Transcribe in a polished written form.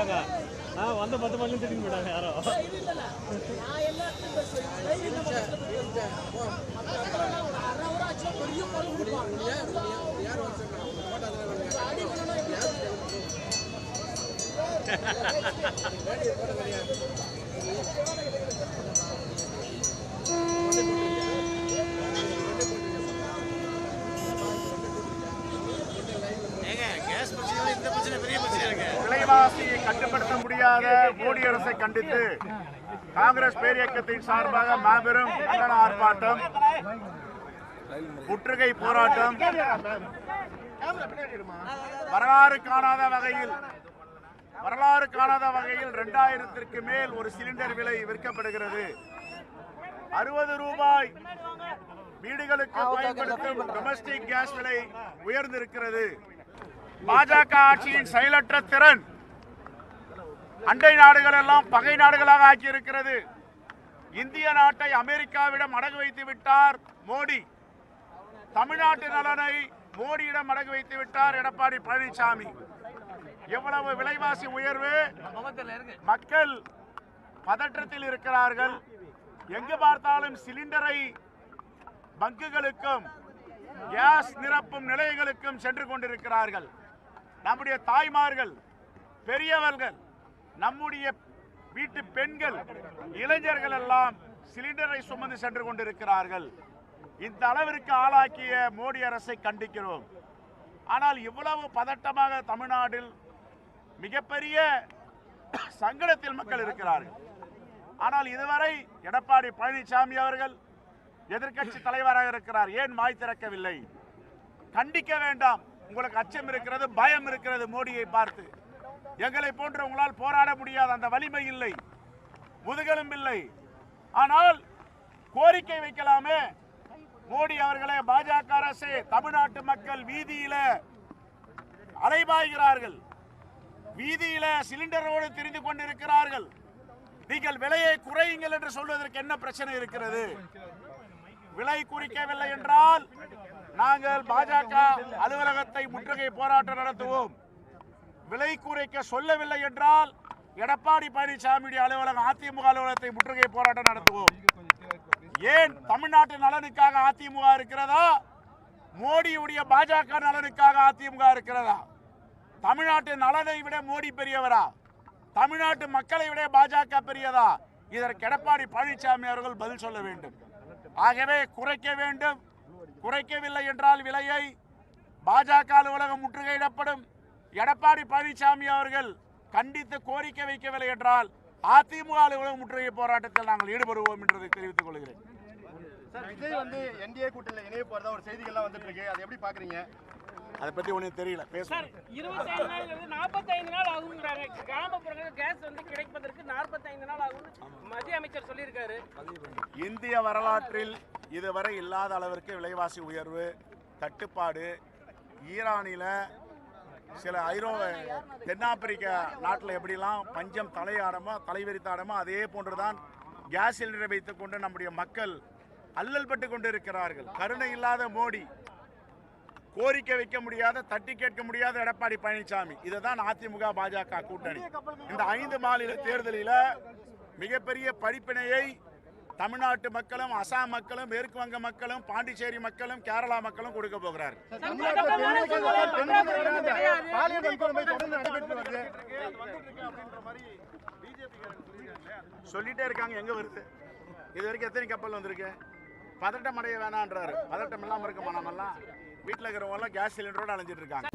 போயிட்டாங்க. வந்த 10 மணிலும் திடீர்னு போயிட்டாங்க யாரோ. விலைவாசியை கட்டுப்படுத்த முடியாத மோடி அரசை கண்டித்து காங்கிரஸ் பேரியக்கத்தின் சார்பாக மாபெரும் கண்டன ஆர்ப்பாட்டம், முற்றுகை போராட்டம். வரலாறு காணாத வகையில் 2000க்கு மேல் ஒரு சிலிண்டர் விலை விற்கப்படுகிறது. 60 ரூபாய் வீடுகளுக்கு பயன்படுத்தும் டொமஸ்டிக் கேஸ் விலை உயர்ந்திருக்கிறது. பாஜக ஆட்சியின் செயலற்ற திறன் அண்டை நாடுகள் எல்லாம் பகை நாடுகளாக ஆக்கியிருக்கிறது. இந்திய நாட்டை அமெரிக்காவிடம் அடகு வைத்து விட்டார் மோடி. தமிழ்நாட்டு நலனை மோடியிடம் அடகு வைத்து விட்டார் எடப்பாடி பழனிசாமி. எவ்வளவு விலைவாசி உயர்வு! மக்கள் பதற்றத்தில் இருக்கிறார்கள். எங்கு பார்த்தாலும் சிலிண்டரை பங்குகளுக்கும் கேஸ் நிரப்பும் நிலையங்களுக்கும் சென்று கொண்டிருக்கிறார்கள். நம்முடைய தாய்மார்கள், பெரியவர்கள், நம்முடைய வீட்டு பெண்கள், இளைஞர்கள் எல்லாம் சிலிண்டரை சுமந்து சென்று கொண்டிருக்கிறார்கள். இந்த அளவிற்கு ஆளாக்கிய மோடி அரசை கண்டிக்கிறோம். ஆனால் இவ்வளவு பதட்டமாக தமிழ்நாட்டில் மிகப்பெரிய சங்கடத்தில் மக்கள் இருக்கிறார்கள். ஆனால் இதுவரை எடப்பாடி பழனிசாமி அவர்கள் எதிர்க்கட்சி தலைவராக இருக்கிறார், ஏன் வாய் திறக்கவில்லை? கண்டிக்க வேண்டாம். உங்களுக்கு அச்சம் இருக்கிறது, பயம் இருக்கிறது மோடியை பார்த்து. எங்களை போன்ற உங்களால் போராட முடியாது, அந்த வலிமை இல்லை, முதுகெலும்பு இல்லை. ஆனால் கோரிக்கை வைக்கலாமே மோடி அவர்களே. பாஜக அரசு, தமிழ்நாட்டு மக்கள் வீதியில அலைபாய்கிறார்கள், வீதியில சிலிண்டரோடு திரிந்து கொண்டிருக்கிறார்கள். நீங்கள் விலையை குறையுங்கள் என்று சொல்வதற்கு என்ன பிரச்சனை இருக்கிறது? விலை குறிக்கவில்லை என்றால் நாங்கள் பாஜக அலுவலகத்தை முற்றுகை போராட்டம் நடத்துவோம். விலை குறைக்க சொல்லவில்லை என்றால் எடப்பாடி பழனிசாமியுடைய அலுவலகம், அதிமுக அலுவலகத்தை முற்றுகை போராட்டம் நடத்துவோம். ஏன் தமிழ்நாட்டு நலனுக்காக அதிமுக இருக்கிறதா? மோடியுடைய பாஜக நலனுக்காக அதிமுக இருக்கிறதா? தமிழ்நாட்டு நலனை விட மோடி பெரியவரா? தமிழ்நாட்டு மக்களை விட பாஜக பெரியதா? இதற்கு எடப்பாடி பழனிசாமி அவர்கள் பதில் சொல்ல வேண்டும். ஆகவே குறைக்க வேண்டும். குறைக்கவில்லை என்றால் விலையை பாஜக அலுவலகம் முற்றுகையிடப்படும். எடப்பாடி பழனிசாமி அவர்கள் கண்டித்து கோரிக்கை வைக்கவில்லை என்றால் அதிமுக அலுவலகம் முற்றுகை போராட்டத்தில் நாங்கள் ஈடுபடுவோம் என்றதை தெரிவித்துக் கொள்கிறேன். விஜய் என்டிஏ கூட்டணியில் இணைய போறதா ஒரு செய்திகள்லாம் வந்துட்டு இருக்கு, அதை எப்படி பாக்குறீங்க? அதை பத்தி ஒன்றும் தெரியல, பேசுறேன். 25 நாள் 45 நாள் ஆகுங்கிறாங்க. கிராமப்புறங்களுக்கு கேஸ் கிடைப்பதற்கு 45 நாள் ஆகும் மத்திய அமைச்சர் சொல்லியிருக்காரு. இந்திய வரலாற்றில் இதுவரை இல்லாத அளவிற்கு விலைவாசி உயர்வு, தட்டுப்பாடு. ஈரானில, சில தென்னாப்பிரிக்கா நாட்டில் எப்படிலாம் பஞ்சம் தலைவிரித்தாடமோ அதே போன்றுதான் கேஸ் சிலிண்டரை வைத்துக் கொண்டு நம்முடைய மக்கள் அல்லல் பட்டு கொண்டு இருக்கிறார்கள். கருணை இல்லாத மோடி, கோரிக்கை வைக்க முடியாத, தட்டி கேட்க முடியாத எடப்பாடி பழனிசாமி. இதுதான் அதிமுக பாஜக கூட்டணி. இந்த 5 மாநில தேர்தலில் மிகப்பெரிய படிப்பினையை தமிழ்நாட்டு மக்களும், அசாம் மக்களும், மேற்கு வங்க மக்களும், பாண்டிச்சேரி மக்களும், கேரளா மக்களும் கொடுக்க போகிறார். சொல்லிட்டே இருக்காங்க, எங்க வருது? இது வரைக்கும் எத்தனை கப்பல் வந்திருக்கு? பதட்டம் அடைய வேணான்றாரு. பதட்டம் இல்லாம இருக்க மானமெல்லாம் வீட்டில் இருக்கிறவங்க எல்லாம் கேஸ் சிலிண்டரோடு அலைஞ்சிட்டு இருக்காங்க.